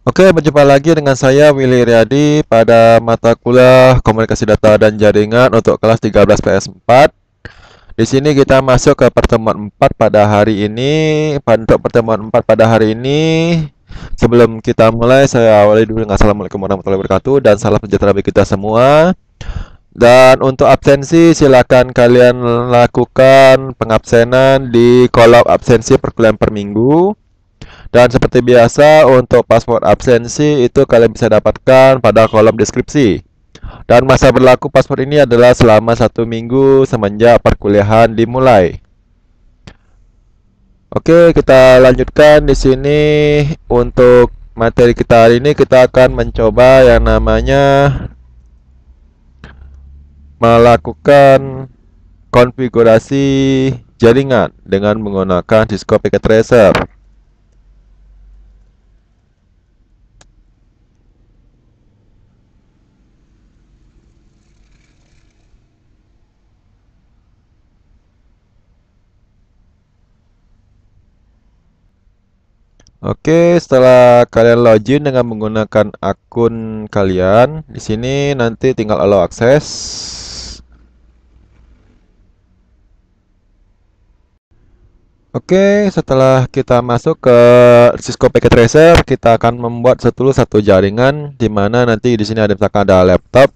Oke, berjumpa lagi dengan saya Willy Riyadi pada mata kuliah Komunikasi Data dan Jaringan untuk kelas 13 PS4. Di sini kita masuk ke pertemuan 4 pada hari ini. Untuk pertemuan 4 pada hari ini, sebelum kita mulai, saya awali dulu dengan Assalamualaikum warahmatullahi wabarakatuh dan salam sejahtera bagi kita semua. Dan untuk absensi, silakan kalian lakukan pengabsenan di kolom absensi perkuliahan per minggu. Dan seperti biasa untuk paspor absensi itu kalian bisa dapatkan pada kolom deskripsi. Dan masa berlaku paspor ini adalah selama 1 minggu semenjak perkuliahan dimulai. Oke, kita lanjutkan di sini untuk materi kita hari ini kita akan mencoba yang namanya melakukan konfigurasi jaringan dengan menggunakan Cisco Packet Tracer. Oke, setelah kalian login dengan menggunakan akun kalian, di sini nanti tinggal allow access. Oke, setelah kita masuk ke Cisco Packet Tracer, kita akan membuat satu jaringan di mana nanti di sini ada misalkan ada laptop,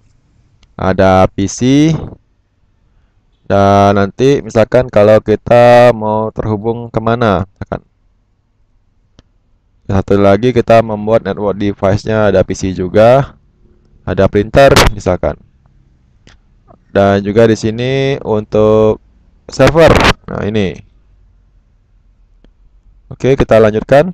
ada PC, dan nanti misalkan kalau kita mau terhubung kemana, misalkan. Satu lagi kita membuat network device-nya ada PC juga, ada printer misalkan. Dan juga di sini untuk server. Nah, ini. Oke, kita lanjutkan.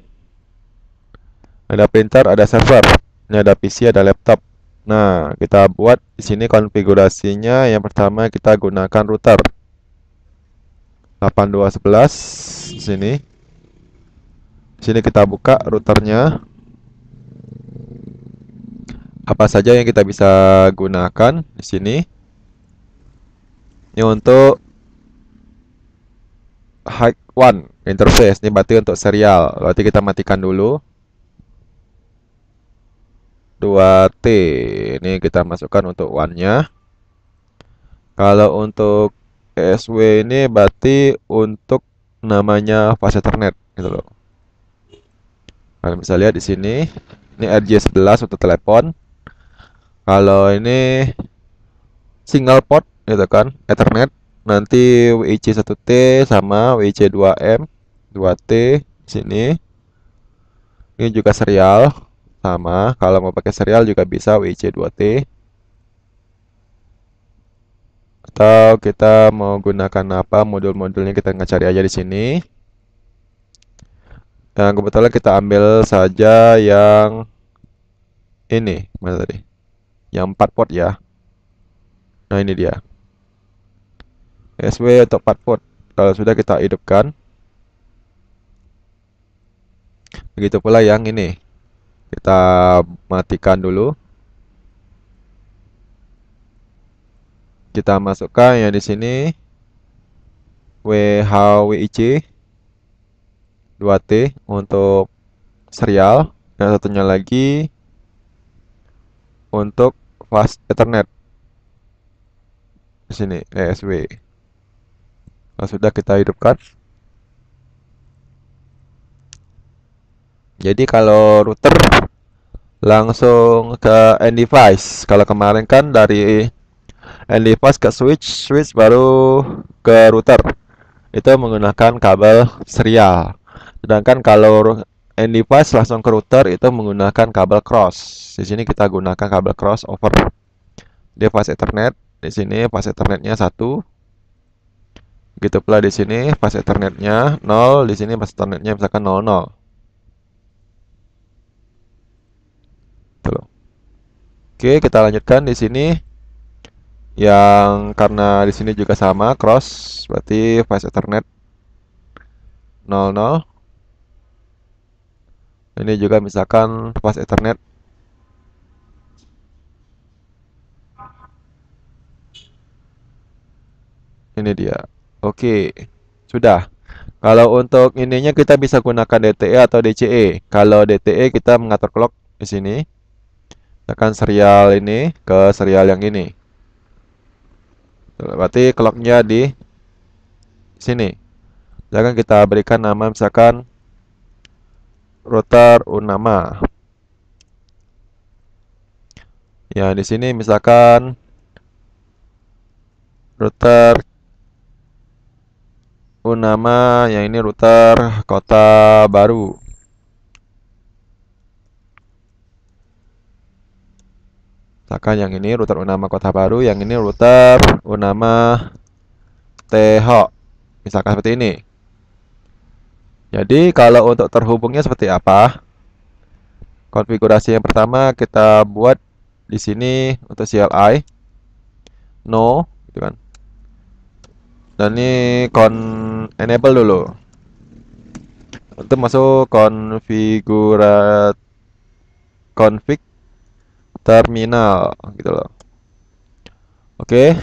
Ada printer, ada server. Ini ada PC, ada laptop. Nah, kita buat di sini konfigurasinya. Yang pertama kita gunakan router 8211 di sini. Di sini kita buka routernya. Apa saja yang kita bisa gunakan di sini? Ini untuk high one interface. Ini berarti untuk serial. Berarti kita matikan dulu. 2T. Ini kita masukkan untuk one-nya. Kalau untuk ESW ini berarti untuk namanya fast Ethernet gitu loh. Kalian bisa lihat di sini. Ini RJ11 untuk telepon. Kalau ini single port gitu kan, Ethernet. Nanti WIC1T sama WIC2M 2T di sini. Ini juga serial sama. Kalau mau pakai serial juga bisa WIC2T. Atau kita mau gunakan apa modul-modulnya kita nggak cari aja di sini. Dan kebetulan kita ambil saja yang ini, mana tadi? Yang 4 port ya. Nah, ini dia. SW untuk 4 port. Kalau sudah kita hidupkan. Begitu pula yang ini. Kita matikan dulu. Kita masukkan yang di sini WHWIC 2T untuk serial. Dan satunya lagi untuk fast Ethernet. Di sini ESW. Kalau sudah kita hidupkan. Jadi kalau router langsung ke end device. Kalau kemarin kan dari end device ke switch, switch baru ke router. Itu menggunakan kabel serial. Sedangkan kalau end device langsung ke router itu menggunakan kabel cross. Di sini kita gunakan kabel cross over device Ethernet. Di sini fast Ethernetnya 1. Begitu pula di sini fast Ethernetnya 0, di sini fast Ethernetnya misalkan 00. Tuh. Oke, kita lanjutkan di sini. Yang karena di sini juga sama cross, berarti fast Ethernet 00. Ini juga misalkan fast Ethernet. Ini dia. Oke, sudah. Kalau untuk ininya kita bisa gunakan DTE atau DCE. Kalau DTE kita mengatur clock. di sini. Tekan serial ini ke serial yang ini. Berarti clocknya di sini. Jangan kita berikan nama misalkan router Unama. Ya, di sini misalkan router Unama, yang ini router Kota Baru. Misalkan yang ini router Unama Kota Baru, yang ini router Unama Teho. Misalkan seperti ini. Jadi kalau untuk terhubungnya seperti apa? Konfigurasi yang pertama kita buat di sini untuk CLI no, gitu kan. Dan ini enable dulu. Untuk masuk config terminal gitu loh. Oke.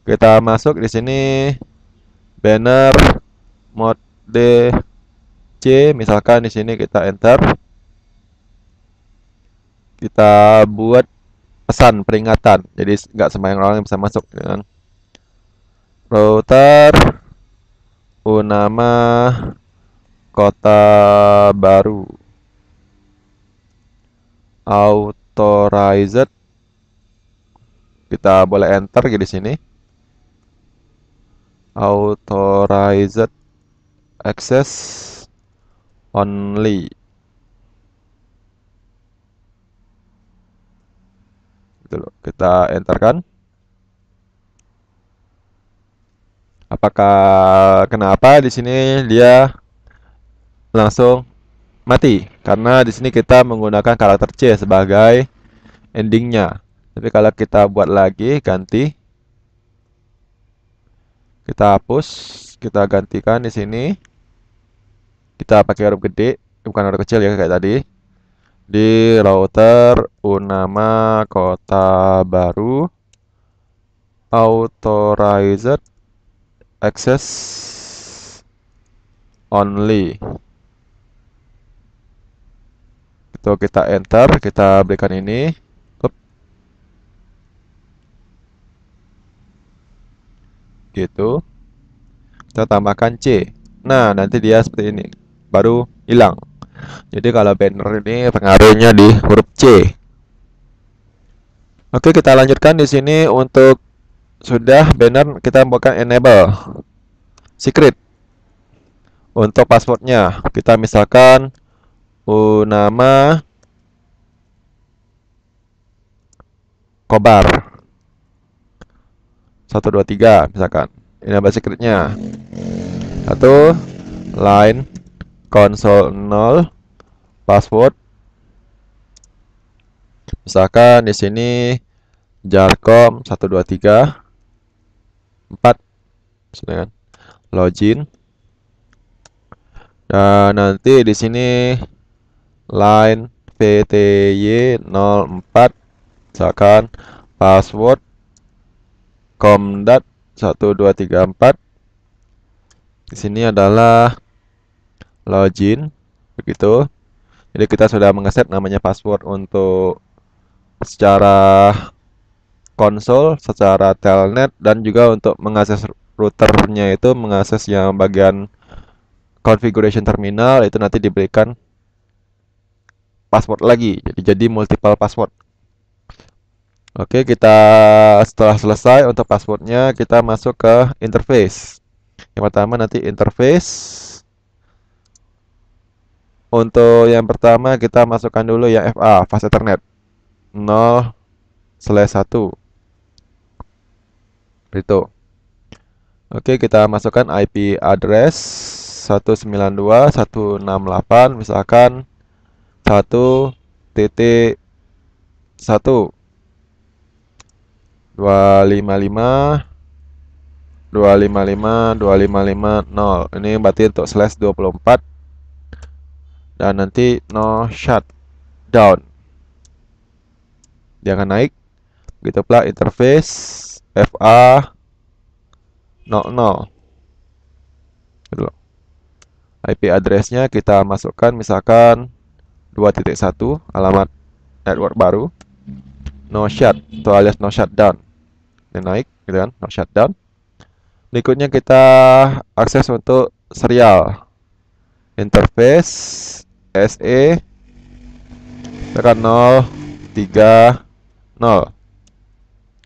Kita masuk di sini banner mode C, misalkan di sini kita enter. Kita buat pesan peringatan, jadi nggak sembarang orang yang bisa masuk dengan router Unama Kota Baru authorized. Kita boleh enter di sini. Authorized access only. Gitu loh. Kita enterkan. Apakah kenapa di sini dia langsung mati? Karena di sini kita menggunakan karakter C sebagai endingnya. Tapi kalau kita buat lagi, ganti, kita hapus, kita gantikan di sini. Kita pakai huruf gede, bukan huruf kecil ya kayak tadi. Di router Unama Kota Baru authorized access only. Itu kita enter, kita berikan ini. Gitu. Kita tambahkan C. Nah, nanti dia seperti ini. Baru hilang. Jadi kalau banner ini pengaruhnya di huruf C. Oke, kita lanjutkan di sini untuk sudah banner kita buatkan enable secret. Untuk passwordnya kita misalkan Unama Kobar 123 misalkan. Enable secretnya 1 line console 0 password. Misalkan di sini jarcom 123 4 kan? Login. Dan nanti di sini line pty 04 misalkan password comdat 1234. Di sini adalah login begitu. Jadi kita sudah mengeset namanya password untuk secara konsol, secara telnet, dan juga untuk mengakses routernya itu mengakses yang bagian configuration terminal itu nanti diberikan password lagi. Jadi multiple password. Oke, kita setelah selesai untuk passwordnya kita masuk ke interface. Yang pertama nanti interface. Untuk yang pertama kita masukkan dulu yang FA, fast Ethernet 0/1. Itu. Oke, kita masukkan IP address 192.168 misalkan 1.1 255.255.255.0. Ini berarti untuk /24 dan nanti no shutdown. Jangan naik. Begitu pula interface FA 00. Gitu. IP addressnya kita masukkan misalkan 2.1 alamat network baru, no shut atau alias no shutdown. Ini naik gitu kan, no shutdown. Berikutnya kita akses untuk serial interface SE tekan 0 3 0.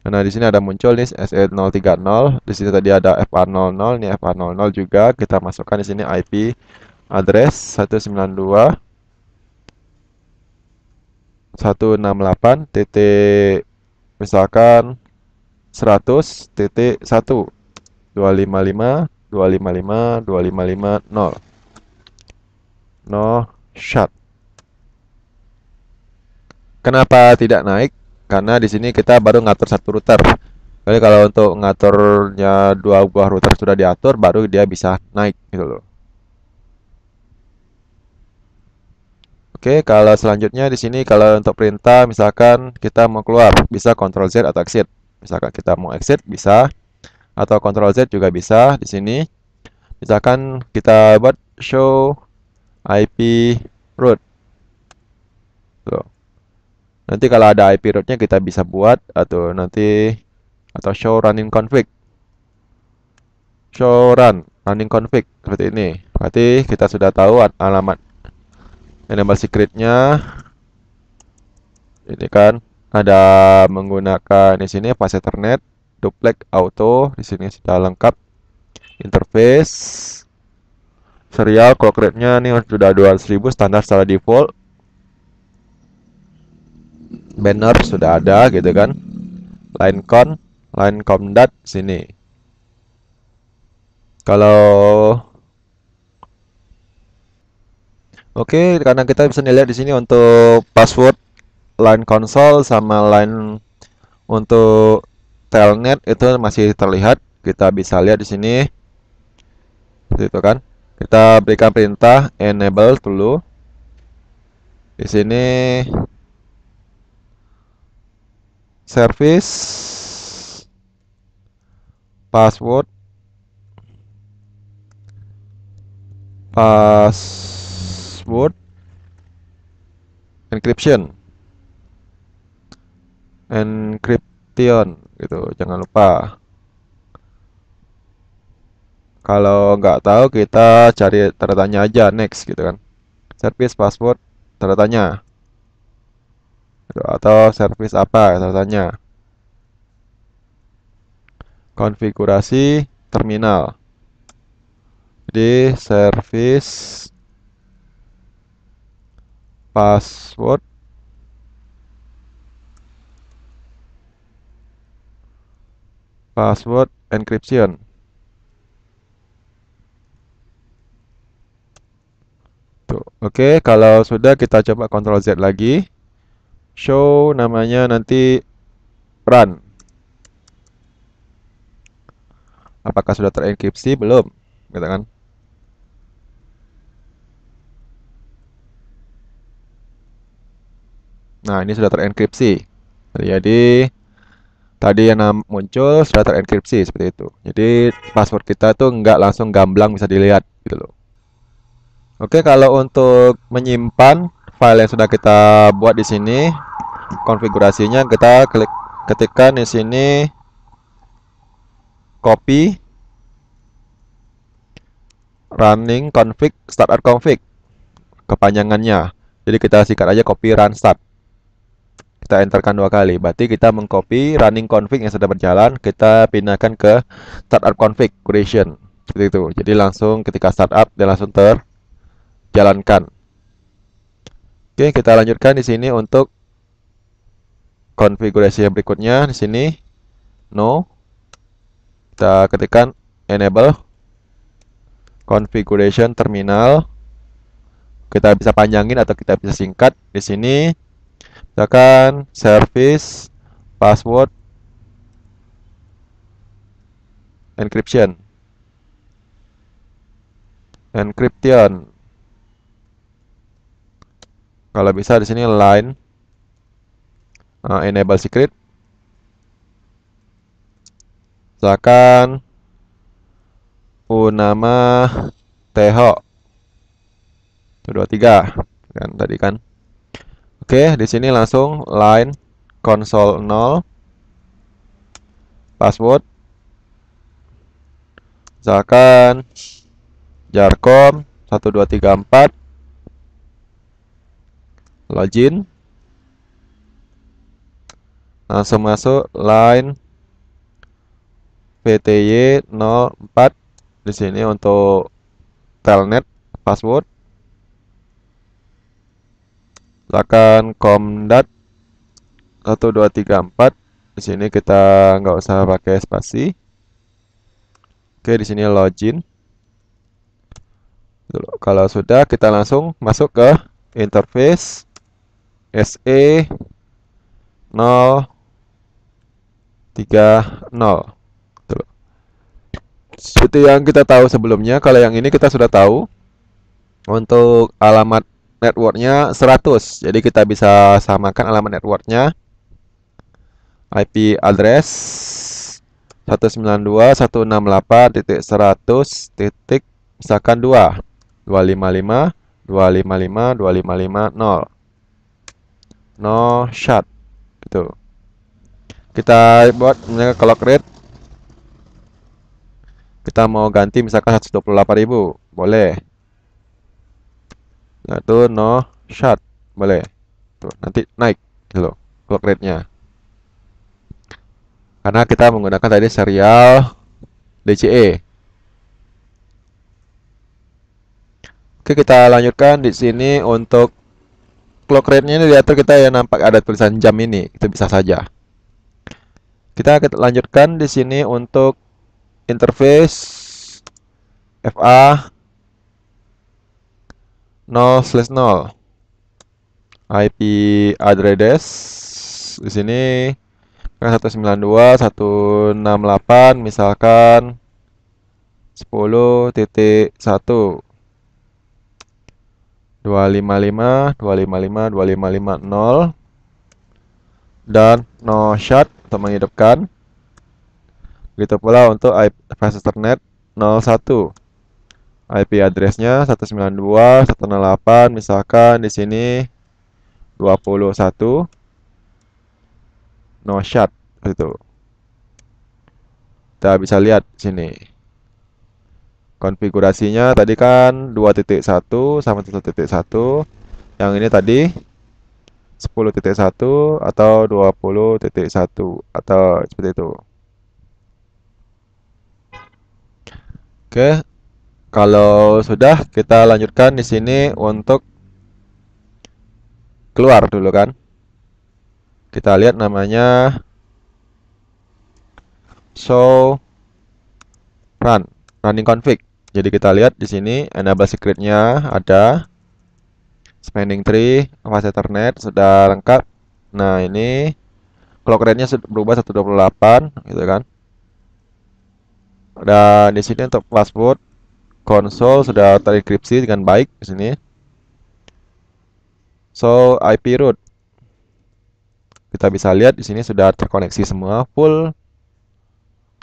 Nah, di sini ada muncul nih SE030. Di sini tadi ada FA00, nih FA00 juga. Kita masukkan di sini IP address 192.168 titik misalkan 100.1 255.255.255.0. No shut. Kenapa tidak naik? Karena di sini kita baru ngatur satu router. Jadi kalau untuk ngaturnya dua buah router sudah diatur, baru dia bisa naik gitu loh. Oke, kalau selanjutnya di sini kalau untuk perintah misalkan kita mau keluar, bisa Ctrl Z atau exit. Misalkan kita mau exit bisa atau Ctrl Z juga bisa di sini. Misalkan kita buat show IP route. Tuh. Nanti kalau ada IP route-nya kita bisa buat atau show running config. Show running config seperti ini. Berarti kita sudah tahu alamat enable secret-nya. Ini kan ada menggunakan di sini pas Ethernet, duplex auto, di sini sudah lengkap. Interface serial clock rate-nya nih sudah 200.000 standar secara default. Banner sudah ada gitu kan. Line comdat sini. Kalau oke, karena kita bisa lihat di sini untuk password line console sama line untuk telnet itu masih terlihat. Kita bisa lihat di sini. Itu kan. Kita berikan perintah enable dulu. Di sini service password encryption gitu, jangan lupa. Kalau nggak tahu kita cari tanda tanya aja next gitu kan. Service password tanda tanya gitu, atau service apa tanda tanya. Konfigurasi terminal. Jadi service password encryption. Tuh, oke, kalau sudah kita coba Ctrl Z lagi. Show namanya nanti run. Apakah sudah terenkripsi? Belum, gitu kan? Nah, ini sudah terenkripsi. Jadi tadi yang muncul sudah terenkripsi seperti itu. Jadi password kita tuh nggak langsung gamblang bisa dilihat gitu loh. Oke, kalau untuk menyimpan file yang sudah kita buat di sini, konfigurasinya kita ketikkan di sini copy running config start config kepanjangannya. Jadi kita singkat aja copy run start. Kita enterkan 2 kali. Berarti kita mengcopy running config yang sudah berjalan, kita pindahkan ke startup configuration. Seperti itu. Jadi langsung ketika startup dia langsung terjalankan. Oke, kita lanjutkan di sini untuk konfigurasi yang berikutnya di sini no. Kita ketikkan enable configuration terminal. Kita bisa panjangin atau kita bisa singkat di sini. Misalkan service password encryption. Kalau bisa di sini line enable secret. Misalkan nama TH 23 kan tadi kan. Oke, di sini langsung line console 0 password misalkan jarcom 1234 login, langsung masuk line PTY 04 di sini untuk telnet password, silakan comdat 1234 di sini kita nggak usah pakai spasi. Oke, di sini login. Kalau sudah, kita langsung masuk ke interface SE 030. Seperti yang kita tahu sebelumnya, kalau yang ini kita sudah tahu untuk alamat networknya 100. Jadi kita bisa samakan alamat networknya IP address 192.168.100. Misalkan 255.255.255.0 no shut gitu. Kita buat clock rate, kita mau ganti misalkan 128.000 boleh. Nah itu no shut boleh. Tuh, nanti naik gitu clock rate-nya. Karena kita menggunakan tadi serial DCE. Oke, kita lanjutkan di sini untuk clock rate-nya ini diatur kita ya, nampak ada tulisan jam ini, itu bisa saja. Kita lanjutkan di sini untuk interface FA 0/0 IP address di sini 192.168 misalkan 10.1 255.255.255.0 dan no shut untuk menghidupkan. Begitu pula untuk IP Ethernet 01 IP addressnya 192.168 misalkan di sini 21 no shut itu. Kita bisa lihat sini. Konfigurasinya tadi kan 2.1 sama 1.1. Yang ini tadi 10.1 atau 20.1 atau seperti itu. Oke. Kalau sudah, kita lanjutkan di sini untuk keluar dulu kan. Kita lihat namanya show running config. Jadi kita lihat di sini enable secret-nya ada, spanning tree, fast ethernet sudah lengkap. Nah, ini clock rate-nya berubah 128 gitu kan. Dan di sini untuk password konsol sudah terenkripsi dengan baik di sini. So, IP root. Kita bisa lihat di sini sudah terkoneksi semua full.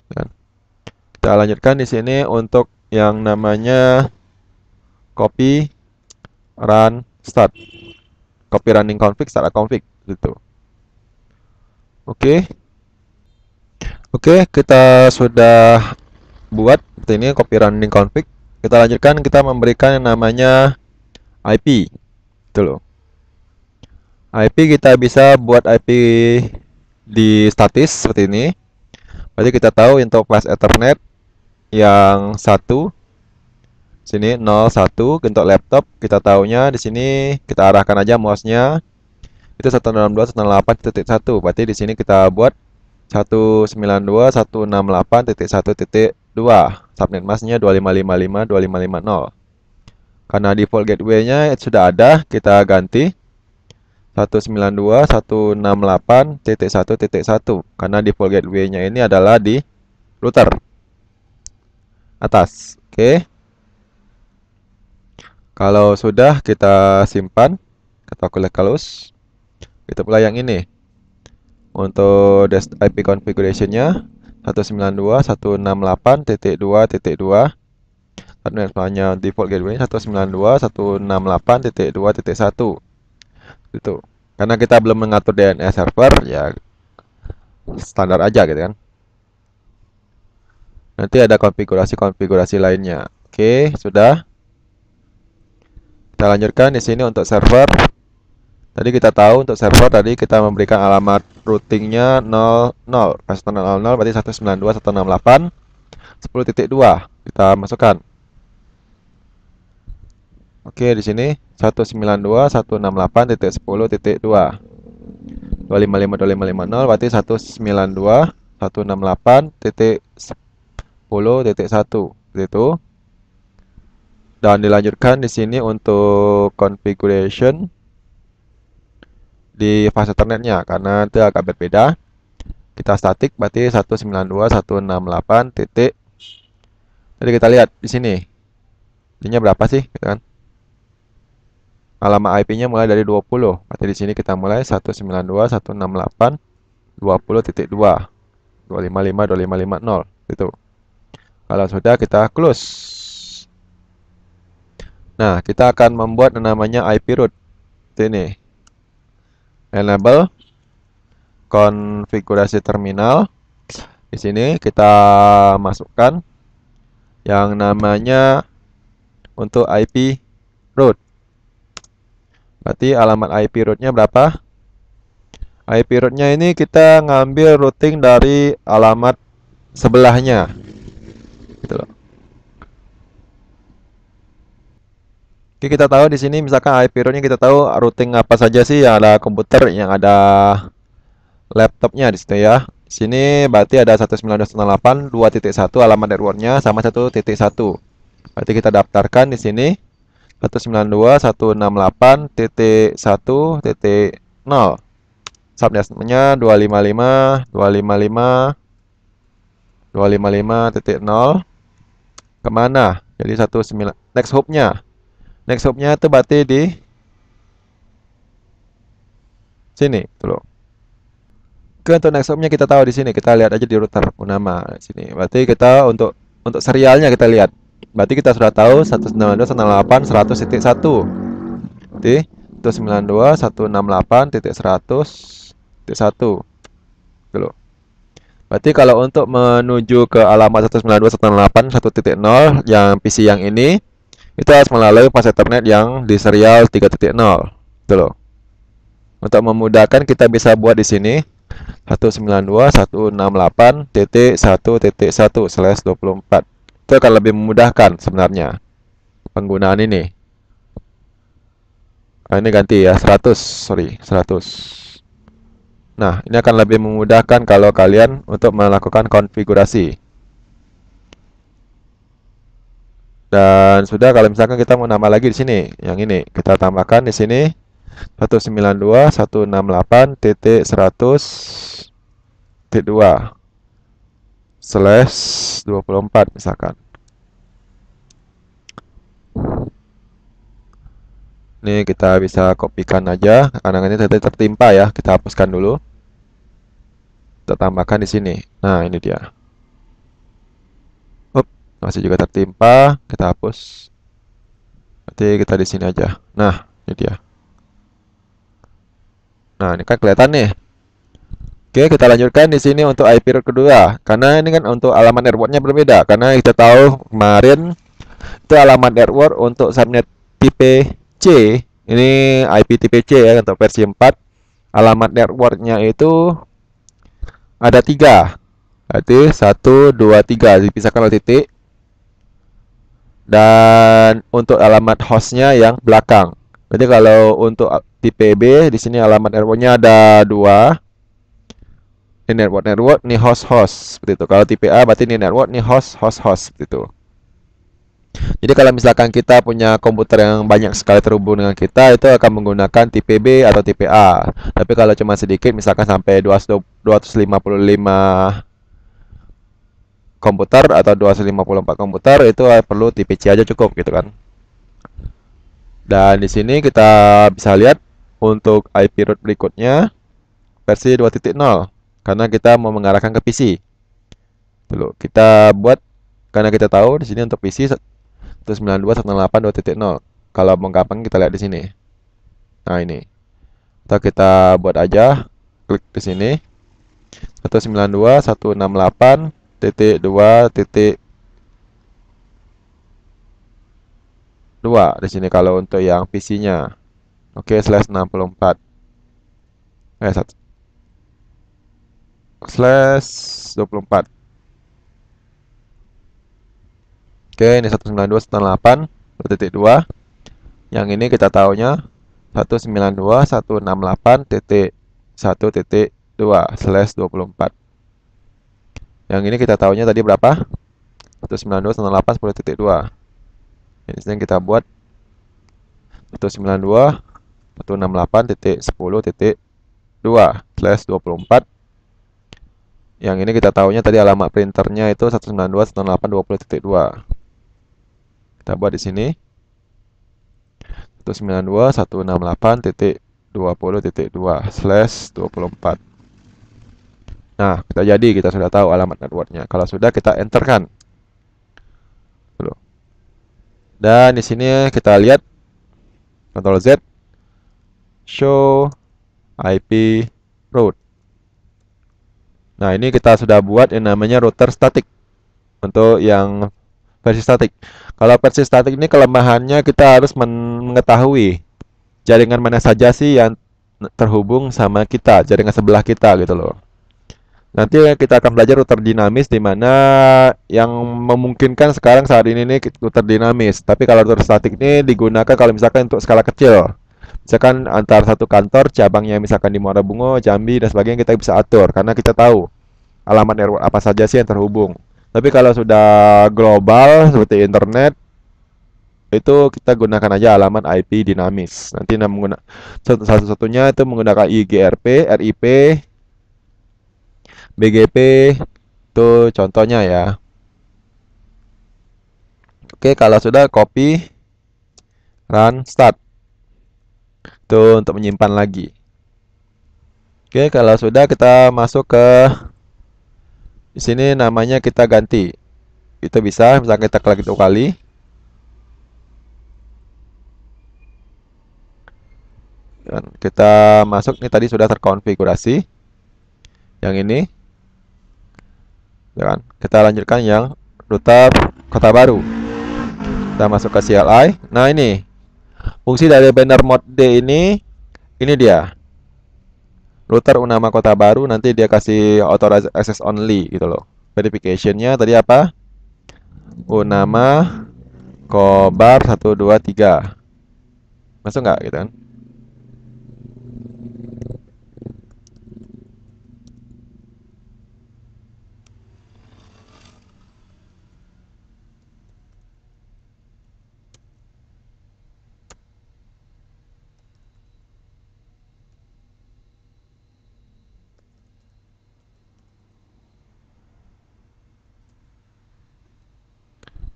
Kan. Kita lanjutkan di sini untuk yang namanya copy run start. Copy running config start config gitu. Oke. Oke, kita sudah buat ini copy running config. Kita lanjutkan, kita memberikan yang namanya IP. Itu loh. IP kita bisa buat IP di statis seperti ini. Berarti kita tahu untuk flash Ethernet yang satu sini 01 untuk laptop, kita tahunya di sini kita arahkan aja mouse-nya itu 192.168.1. Berarti di sini kita buat 192.168.1.2. Subnet mask-nya 2555.2550. Karena default gateway-nya sudah ada, kita ganti 192.168.1.1 karena default gateway-nya ini adalah di router atas. Oke. Kalau sudah, kita simpan atau close. Itu pula yang ini. Untuk IP configuration-nya 192.168.2.2. Karena default gateway 192.168.2.1. Itu. Karena kita belum mengatur DNS server, ya standar aja gitu kan. Nanti ada konfigurasi-konfigurasi lainnya. Oke, sudah. Kita lanjutkan di sini untuk server. Tadi kita tahu untuk server tadi kita memberikan alamat routingnya 00, customer 00 berarti 192.168.10.2. Kita masukkan. Oke, di sini 192.168.10.2. 255.255.0 berarti 192.168.10.1 itu. Dan dilanjutkan di sini untuk configuration di fase Ethernetnya karena itu agak berbeda. Kita statik berarti 192.168. Jadi kita lihat di sini. Ininya berapa sih, gitu kan? Alamat IP-nya mulai dari 20. Berarti di sini kita mulai 192.168.20.2. 255.255.0 gitu. Kalau sudah kita close. Nah, kita akan membuat namanya IP root. Ini. Enable konfigurasi terminal. Di sini kita masukkan yang namanya untuk IP root. Berarti alamat IP rootnya berapa? IP rootnya ini kita ngambil routing dari alamat sebelahnya. Gitu loh. Oke, kita tahu di sini misalkan IP rootnya kita tahu routing apa saja sih yang ada komputer, yang ada laptopnya di situ ya. Di sini berarti ada 192.168.2.1 alamat networknya sama 1.1. Berarti kita daftarkan di sini 192.168.1.0. Subnetnya 255.255.255.0 kemana? Jadi 19 next hop-nya. Next hop-nya itu berarti di sini, tuh loh. Oke, untuk next hop-nya kita tahu di sini. Kita lihat aja di router Unama di sini. Berarti kita untuk serialnya kita lihat. Berarti kita sudah tahu 192.168.100.1. Berarti 192.168.100.1. Gitu. Berarti kalau untuk menuju ke alamat 192.168.1.0 yang PC yang ini, itu harus melalui fase Ethernet yang di serial 3.0. Gitu loh. Untuk memudahkan kita bisa buat di sini 192.168.1.1/24. Itu akan lebih memudahkan sebenarnya penggunaan ini. Nah, ini ganti ya 100, sorry 100. Nah, ini akan lebih memudahkan kalau kalian untuk melakukan konfigurasi. Dan sudah, kalau misalkan kita mau nambah lagi di sini, yang ini kita tambahkan di sini 192.168.2/24 misalkan. Ini kita bisa kopikan aja, karena ini tadi tertimpa ya, kita hapuskan dulu. Kita tambahkan di sini. Nah, ini dia. Masih juga tertimpa, kita hapus. Berarti kita di sini aja. Nah, ini dia. Nah, ini kan kelihatan nih. Oke, kita lanjutkan di sini untuk IP root kedua. Karena ini kan untuk alamat networknya berbeda. Karena kita tahu kemarin itu alamat network untuk subnet tipe C. Ini IP tipe C ya untuk versi 4. Alamat networknya itu ada 3. Berarti 1, 2, 3 dipisahkan oleh titik. Dan untuk alamat hostnya yang belakang. Jadi kalau untuk tipe B di sini alamat networknya ada 2. Ini network, ini host seperti itu. Kalau tipe A berarti ini network, ini host seperti itu. Jadi kalau misalkan kita punya komputer yang banyak sekali terhubung dengan kita, itu akan menggunakan tipe B atau tipe A. Tapi kalau cuma sedikit, misalkan sampai 255 komputer atau 254 komputer, itu perlu tipe C aja cukup gitu kan. Dan di sini kita bisa lihat untuk IP root berikutnya versi 2.0 karena kita mau mengarahkan ke PC. Dulu kita buat, karena kita tahu di sini untuk PC 192.168.2.0. Kalau mau gampang kita lihat di sini. Nah, ini. Atau kita buat aja, klik di sini 192.168.2 di sini kalau untuk yang PC-nya. Oke, slash 64. Slash 24. Oke, ini 192.168.2. Yang ini kita tahunya 192.168.1.2/24. Yang ini kita tahunya tadi berapa? 192.168.10.2. Ini yang kita buat 192.168.10.2/24. Yang ini kita tahunya tadi alamat printernya itu 192.168.20.2. Kita buat di sini 192.168.20.2/24. Nah, kita sudah tahu alamat networknya. Kalau sudah, kita enterkan. Dan di sini kita lihat Ctrl Z, show IP route. Nah, ini kita sudah buat yang namanya router statik untuk yang versi statik. Kalau versi statik ini kelemahannya kita harus mengetahui jaringan mana saja sih yang terhubung sama kita, jaringan sebelah kita gitu loh. Nanti kita akan belajar router dinamis di mana yang memungkinkan sekarang saat ini nih router dinamis. Tapi kalau router statik ini digunakan kalau misalkan untuk skala kecil. Misalkan antar satu kantor cabangnya misalkan di Muara Bungo, Jambi dan sebagainya kita bisa atur karena kita tahu alamat network apa saja sih yang terhubung. Tapi kalau sudah global seperti internet itu kita gunakan aja alamat IP dinamis. Nanti menggunakan satu-satunya itu menggunakan IGRP, RIP, BGP itu contohnya ya. Oke, kalau sudah copy, run, start. Itu untuk menyimpan lagi. Oke, kalau sudah kita masuk ke di sini namanya kita ganti. Itu bisa, misalnya kita klik 2 kali. Dan kita masuk nih tadi sudah terkonfigurasi. Yang ini. Ya kan? Kita lanjutkan yang router Kota Baru. Kita masuk ke CLI. Nah, ini fungsi dari banner mode D ini dia. Router Unama Kota Baru nanti dia kasih authorized access only gitu loh. Verification-nya tadi apa? Unama Kobar 123. Masuk nggak gitu kan?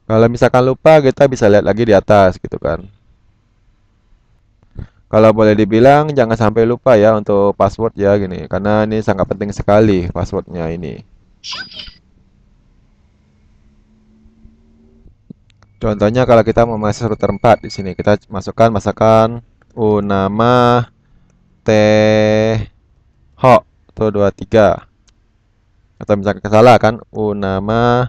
Kalau misalkan lupa kita bisa lihat lagi di atas gitu kan. Kalau boleh dibilang jangan sampai lupa ya untuk password ya gini, karena ini sangat penting sekali passwordnya ini. Contohnya kalau kita mau masuk router 4 di sini kita masukkan Unama Teho atau 23. Atau misalkan salah kan Unama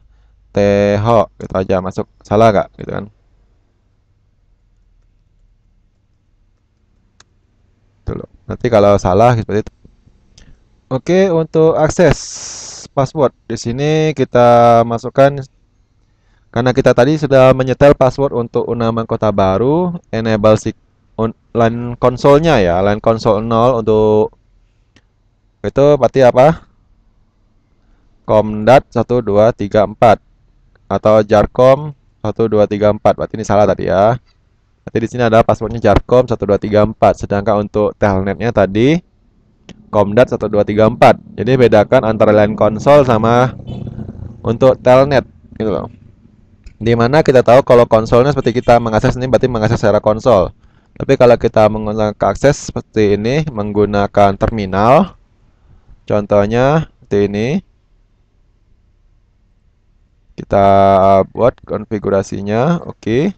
Teho itu aja masuk salah gak gitu kan. Tuh, nanti kalau salah seperti itu. Oke, untuk akses password di sini kita masukkan karena kita tadi sudah menyetel password untuk Unama Kota Baru, enable si line konsolnya ya, line konsol 0 untuk itu berarti apa? Komdat 1234 atau Jarcom 1234. Berarti ini salah tadi ya. Berarti di sini ada passwordnya Jarcom 1234. Sedangkan untuk telnetnya tadi Komdat 1234. Jadi bedakan antara line konsol sama untuk telnet gitu loh. Dimana kita tahu kalau konsolnya seperti kita mengakses ini berarti mengakses secara konsol. Tapi kalau kita menggunakan akses seperti ini menggunakan terminal, contohnya seperti ini, kita buat konfigurasinya, oke.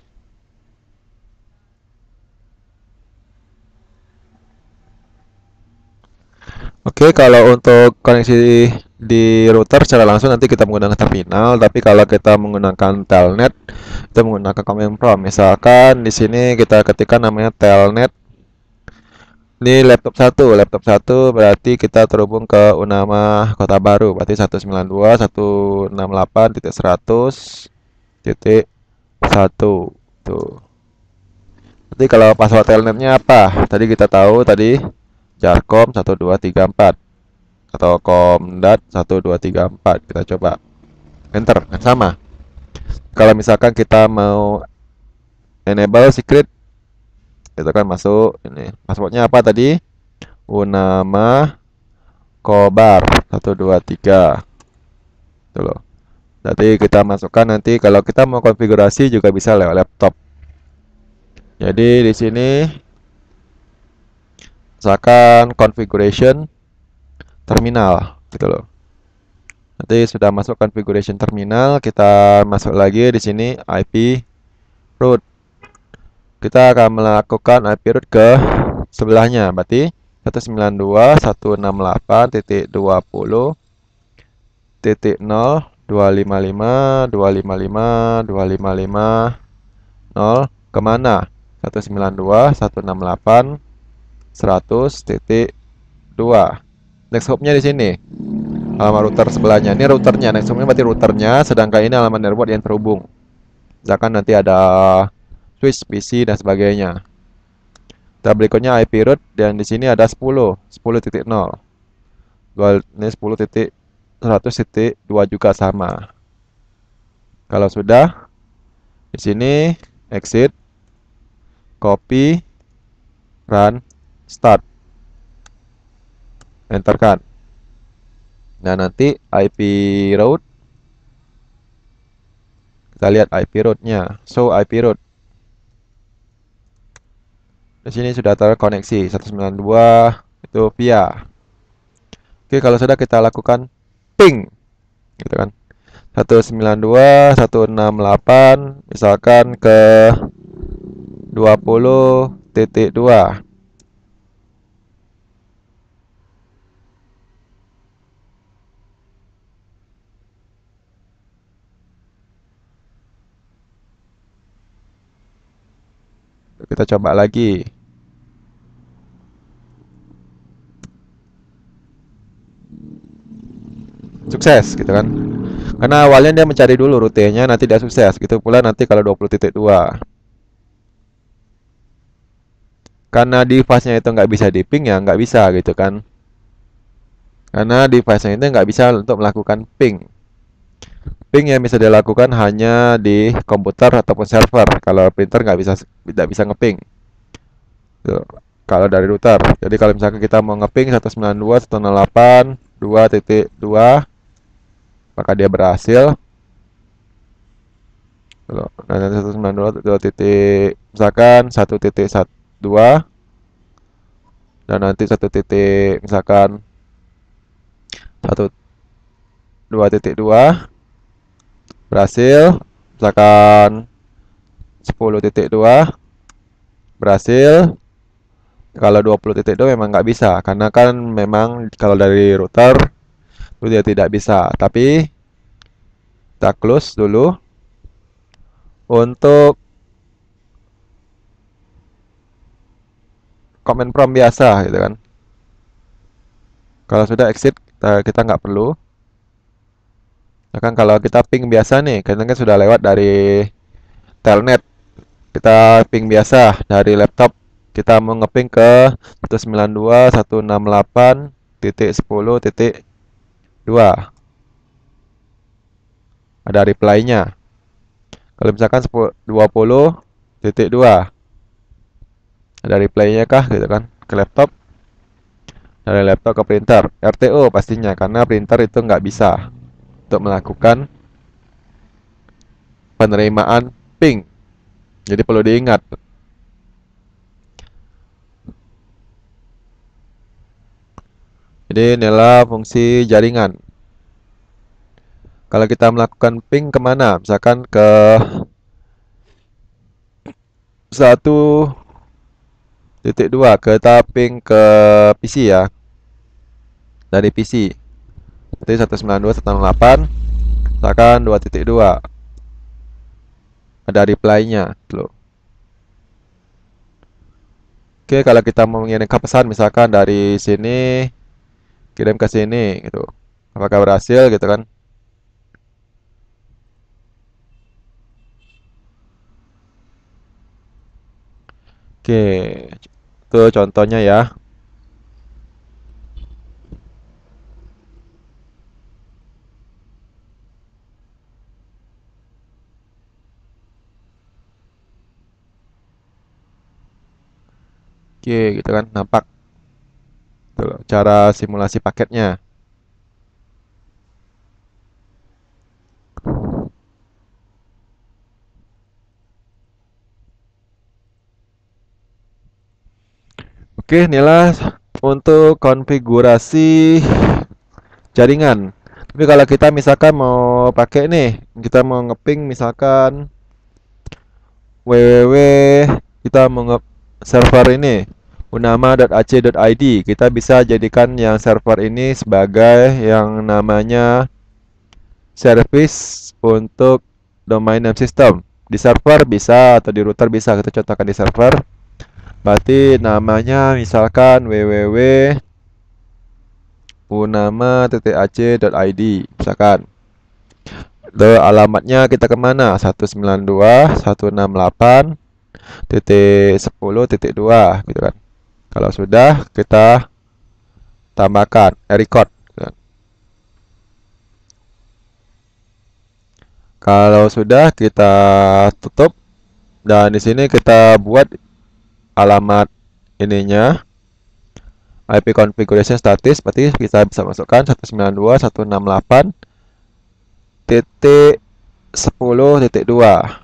Oke, kalau untuk koneksi di router secara langsung nanti kita menggunakan terminal, tapi kalau kita menggunakan telnet, kita menggunakan command prompt. Misalkan di sini kita ketikkan namanya telnet. Ini laptop satu berarti kita terhubung ke Unama Kota Baru, berarti 192.168.100.1. Tuh. Nanti kalau password telnetnya apa? Tadi kita tahu tadi Jarcom 1234 atau Comdat 1234. Kita coba enter, kan sama. Kalau misalkan kita mau enable secret, itu kan masuk ini. Passwordnya apa tadi? Unama Kobar 123. Itu loh. Jadi kita masukkan nanti kalau kita mau konfigurasi juga bisa lewat laptop. Jadi di sini misalkan configuration terminal gitu loh. Nanti sudah masuk configuration terminal, kita masuk lagi di sini IP root. Kita akan melakukan IP root ke sebelahnya, berarti 192.168.0.255.255.255.0 kemana? 192.168.100.2. Next hop-nya di sini. Halaman router sebelahnya. Ini routernya. Next hop-nya berarti routernya, sedangkan ini halaman network yang terhubung. Misalkan nanti ada switch PC dan sebagainya. Kita berikutnya IP root dan di sini ada 10.0. Ini 10.100.2 juga sama. Kalau sudah di sini exit, copy, run, start. Enterkan. Nah, nanti IP route kita lihat IP route-nya. Show IP route. Di sini sudah terkoneksi 192 itu via. Oke, kalau sudah kita lakukan ping gitu kan. 192.168 misalkan ke 20.2. Kita coba lagi. Sukses gitu kan. Karena awalnya dia mencari dulu rutenya, nanti dia sukses. Gitu pula nanti kalau 20.2. Karena device-nya itu nggak bisa di ping ya nggak bisa gitu kan. Karena device-nya itu nggak bisa untuk melakukan ping. Ping yang bisa dilakukan hanya di komputer ataupun server. Kalau printer nggak bisa, tidak bisa ngeping. Tuh. Kalau dari router. Jadi kalau misalkan kita mau ngeping 192.168.2.2, maka dia berhasil. Tuh. Nah, 192.2 titik, misalkan 1.12 dan nanti 1 titik misalkan 2.2 berhasil, misalkan 10.2 berhasil. Kalau 20.2 memang nggak bisa karena kan memang kalau dari router itu dia tidak bisa. Tapi kita close dulu untuk command prompt biasa gitu kan. Kalau sudah exit kita nggak perlu. Nah, kan kalau kita ping biasa nih, karena kan sudah lewat dari telnet. Kita ping biasa dari laptop. Kita mau ngeping ke 192.168.10.2. Ada reply-nya. Kalau misalkan 20.2 ada reply-nya kah gitu kan ke laptop. Dari laptop ke printer. RTO pastinya karena printer itu nggak bisa untuk melakukan penerimaan ping. Jadi perlu diingat. Jadi inilah fungsi jaringan. Kalau kita melakukan ping kemana? Misalkan ke 1.2 kita ping ke PC ya. dari PC. Seperti 192.168 misalkan 2.2 ada reply-nya gitu loh. Oke, kalau kita mau mengirimkan pesan misalkan dari sini kirim ke sini gitu. Apakah berhasil gitu kan? Oke, itu contohnya ya. Oke, gitu kan nampak tuh cara simulasi paketnya. Oke, inilah untuk konfigurasi jaringan. Tapi kalau kita misalkan mau pakai nih, kita mau ngeping misalkan www, kita mau server ini unama.ac.id, kita bisa jadikan yang server ini sebagai yang namanya service untuk domain name system. Di server bisa atau di router bisa, kita contohkan di server. Berarti namanya misalkan www.unama.ac.id misalkan. Lalu alamatnya kita kemana? 192.168.10.2 gitu kan. Kalau sudah kita tambahkan record gitu kan. Kalau sudah kita tutup dan di sini kita buat alamat ininya IP configuration status, berarti kita bisa masukkan 192.168.10.2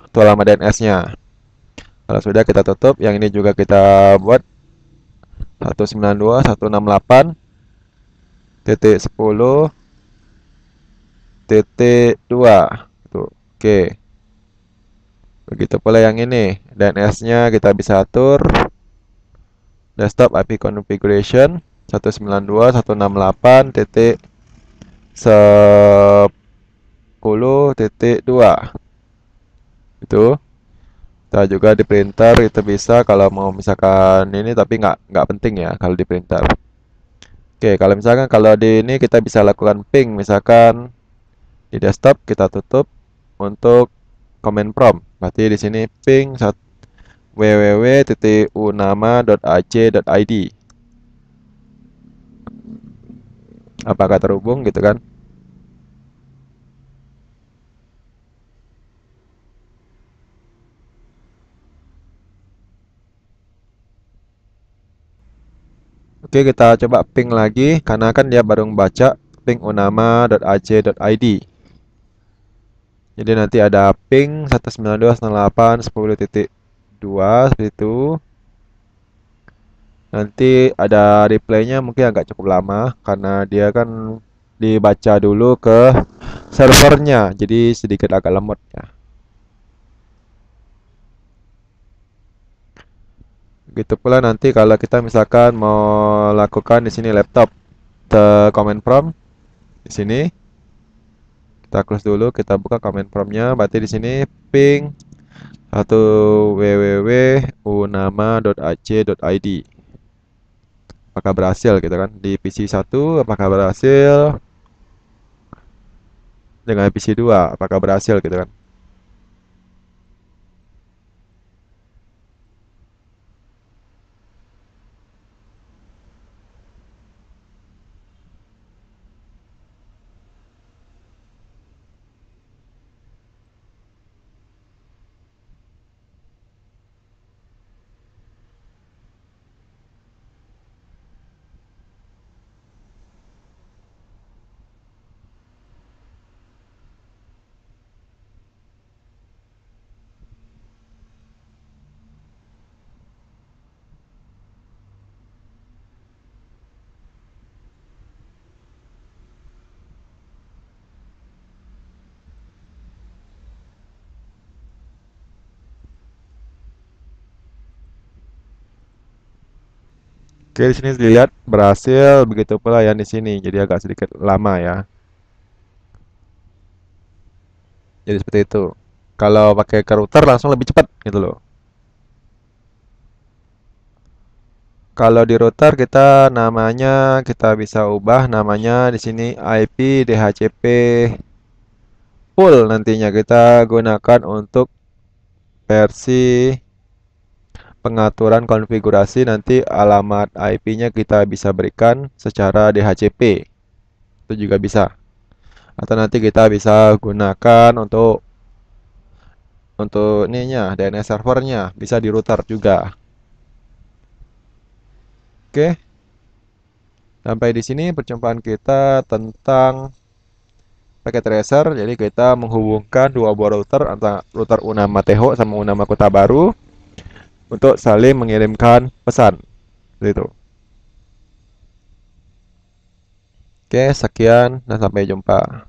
itu alamat DNS-nya. Kalau sudah kita tutup, yang ini juga kita buat 192.168.10.2 itu. Oke. Begitu pula yang ini, DNS-nya kita bisa atur desktop IP configuration 192.168.10.2 itu. Kita juga di printer itu bisa kalau mau misalkan ini, tapi nggak penting ya kalau di printer. Oke, kalau misalkan kalau di ini kita bisa lakukan ping misalkan di desktop kita tutup untuk command prompt. Berarti di sini ping www.unama.ac.id. Apakah terhubung gitu kan? Oke, kita coba ping lagi karena kan dia baru membaca ping unama.ac.id. Jadi nanti ada ping 192.168.10.2 seperti itu. Nanti ada replaynya mungkin agak cukup lama karena dia kan dibaca dulu ke servernya, jadi sedikit agak lemot ya. Begitu pula nanti kalau kita misalkan mau lakukan di sini laptop, ke command prompt di sini kita close dulu, kita buka command promptnya. Berarti di sini ping satu www.unama.ac.id. Apakah berhasil gitu kan? Di PC 1 apakah berhasil? Dengan PC 2 apakah berhasil gitu kan? Oke, di sini dilihat berhasil, begitu pula yang di sini. Jadi agak sedikit lama ya. Jadi seperti itu. Kalau pakai ke router langsung lebih cepat gitu loh. Kalau di router kita bisa ubah namanya di sini IP DHCP full, nantinya kita gunakan untuk versi pengaturan konfigurasi. Nanti alamat IP-nya kita bisa berikan secara DHCP. Itu juga bisa. Atau nanti kita bisa gunakan untuk ininya DNS servernya bisa di router juga. Oke, sampai di sini perjumpaan kita tentang packet tracer. Jadi kita menghubungkan dua buah router antara router Unama Teho sama Unama Kota Baru untuk saling mengirimkan pesan. Seperti itu. Oke, sekian dan sampai jumpa.